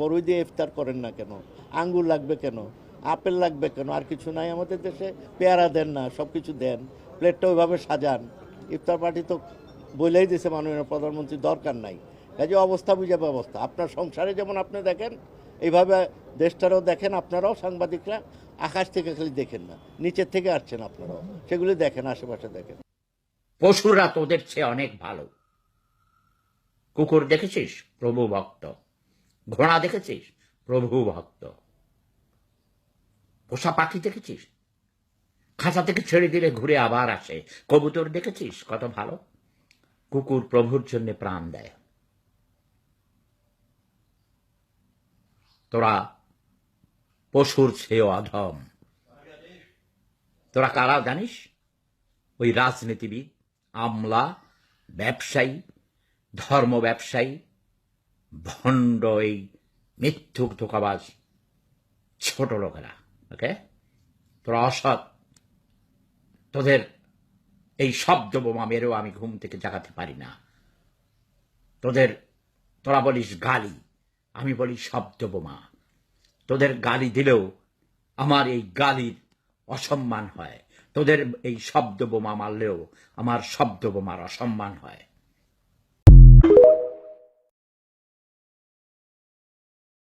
বড়ই দিয়ে ইফতার করেন না কেন? আঙ্গুর লাগবে কেন? আপেল লাগবে কেন? আর কিছু নাই আমাদের দেশে? পেয়ারা দেন না, সব কিছু দেন, প্লেটটা ওইভাবে সাজান। ইফতার পার্টি তো বলেই দিয়েছে মাননীয় প্রধানমন্ত্রী, দরকার নাই। কাজে অবস্থা বুঝে ব্যবস্থা। আপনার সংসারে যেমন আপনি দেখেন, এইভাবে দেশটারও দেখেন। আপনারাও সাংবাদিকরা আকাশ থেকে খালি দেখেন না, নিচের থেকে আসছেন আপনারাও, সেগুলি দেখেন, আশেপাশে দেখেন। পশুরা তোদের চেয়ে অনেক ভালো। কুকুর দেখেছিস? প্রভু ভক্ত। ঘোড়া দেখেছিস? প্রভু ভক্ত। পোষা পাখি দেখেছিস? খাঁচা থেকে ছেড়ে দিলে ঘুরে আবার আসে। কবুতর দেখেছিস? কত ভালো। কুকুর প্রভুর জন্য প্রাণ দেয়। তোরা পশুর চেয়েও অধম। তোরা কারা জানিস? ওই রাজনীতিবিদ, আমলা, ব্যবসায়ী, ধর্ম ব্যবসায়ী, ভণ্ড, এই মিথ্যুক ধোকাবাজ ছোট লোকেরা। ওকে, তোরা অসৎ। তোদের এই শব্দ বোমা মেরেও আমি ঘুম থেকে জাগাতে পারি না। তোরা বলিস গালি, আমি বলি শব্দ বোমা। তোদের গালি দিলেও আমার এই গালির অসম্মান হয়। তোদের এই শব্দ বোমা মারলেও আমার শব্দ বোমার অসম্মান হয়।